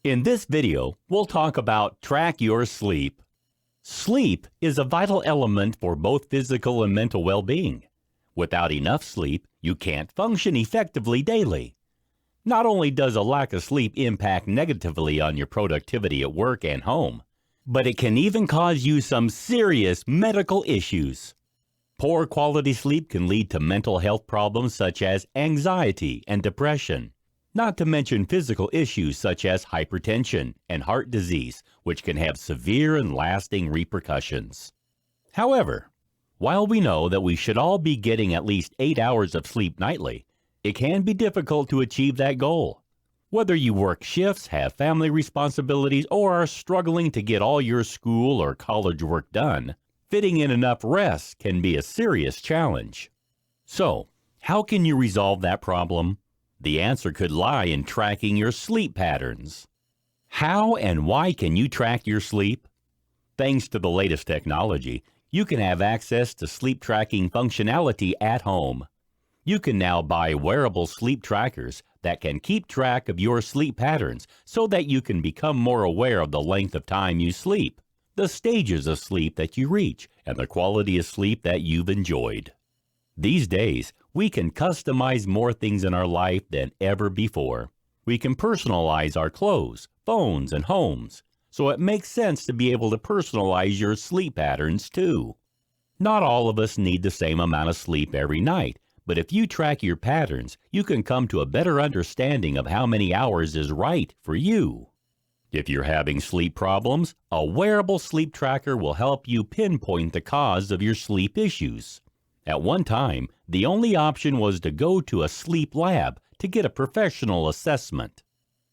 In this video, we'll talk about track your sleep. Sleep is a vital element for both physical and mental well-being. Without enough sleep, you can't function effectively daily. Not only does a lack of sleep impact negatively on your productivity at work and home, but it can even cause you some serious medical issues. Poor quality sleep can lead to mental health problems such as anxiety and depression, not to mention physical issues such as hypertension and heart disease, which can have severe and lasting repercussions. However, while we know that we should all be getting at least 8 hours of sleep nightly, it can be difficult to achieve that goal. Whether you work shifts, have family responsibilities, or are struggling to get all your school or college work done, fitting in enough rest can be a serious challenge. So, how can you resolve that problem? The answer could lie in tracking your sleep patterns. How and why can you track your sleep? Thanks to the latest technology, you can have access to sleep tracking functionality at home. You can now buy wearable sleep trackers that can keep track of your sleep patterns so that you can become more aware of the length of time you sleep, the stages of sleep that you reach, and the quality of sleep that you've enjoyed. These days, we can customize more things in our life than ever before. We can personalize our clothes, phones, and homes, so it makes sense to be able to personalize your sleep patterns too. Not all of us need the same amount of sleep every night, but if you track your patterns, you can come to a better understanding of how many hours is right for you. If you're having sleep problems, a wearable sleep tracker will help you pinpoint the cause of your sleep issues. At one time, the only option was to go to a sleep lab to get a professional assessment.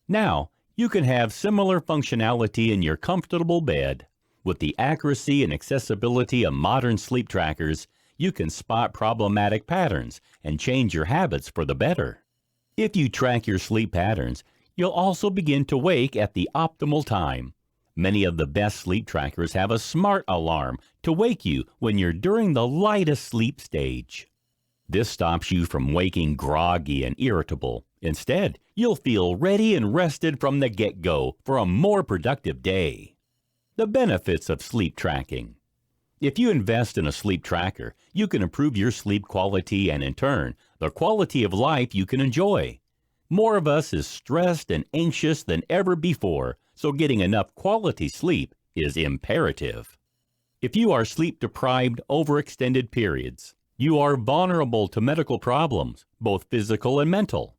Now, you can have similar functionality in your comfortable bed. With the accuracy and accessibility of modern sleep trackers, you can spot problematic patterns and change your habits for the better. If you track your sleep patterns, you'll also begin to wake at the optimal time. Many of the best sleep trackers have a smart alarm to wake you when you're during the lightest sleep stage. This stops you from waking groggy and irritable. Instead, you'll feel ready and rested from the get-go for a more productive day. The benefits of sleep tracking. If you invest in a sleep tracker, you can improve your sleep quality and, in turn, the quality of life you can enjoy. More of us is stressed and anxious than ever before, so getting enough quality sleep is imperative. If you are sleep deprived over extended periods, you are vulnerable to medical problems, both physical and mental.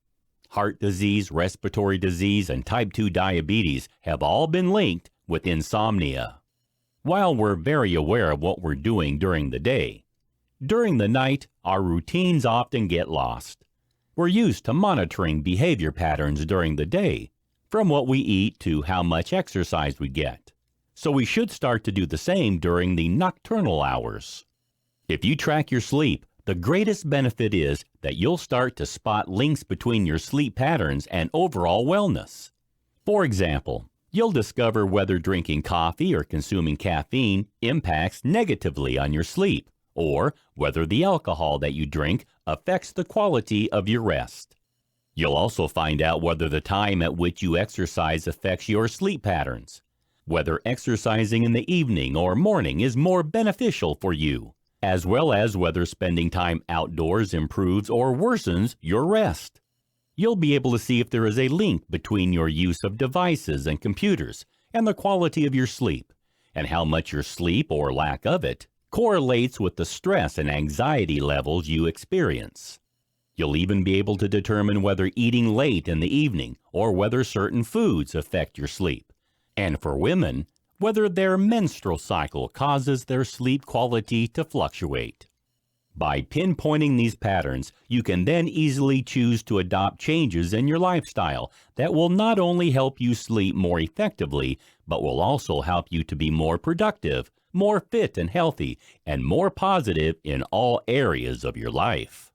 Heart disease, respiratory disease, and type 2 diabetes have all been linked with insomnia. While we're very aware of what we're doing during the day, during the night, our routines often get lost. We're used to monitoring behavior patterns during the day, from what we eat to how much exercise we get. So we should start to do the same during the nocturnal hours. If you track your sleep, the greatest benefit is that you'll start to spot links between your sleep patterns and overall wellness. For example, you'll discover whether drinking coffee or consuming caffeine impacts negatively on your sleep, or whether the alcohol that you drink affects the quality of your rest. You'll also find out whether the time at which you exercise affects your sleep patterns, whether exercising in the evening or morning is more beneficial for you, as well as whether spending time outdoors improves or worsens your rest. You'll be able to see if there is a link between your use of devices and computers and the quality of your sleep, and how much your sleep, or lack of it, correlates with the stress and anxiety levels you experience. You'll even be able to determine whether eating late in the evening or whether certain foods affect your sleep, and for women, whether their menstrual cycle causes their sleep quality to fluctuate. By pinpointing these patterns, you can then easily choose to adopt changes in your lifestyle that will not only help you sleep more effectively, but will also help you to be more productive, more fit and healthy, and more positive in all areas of your life.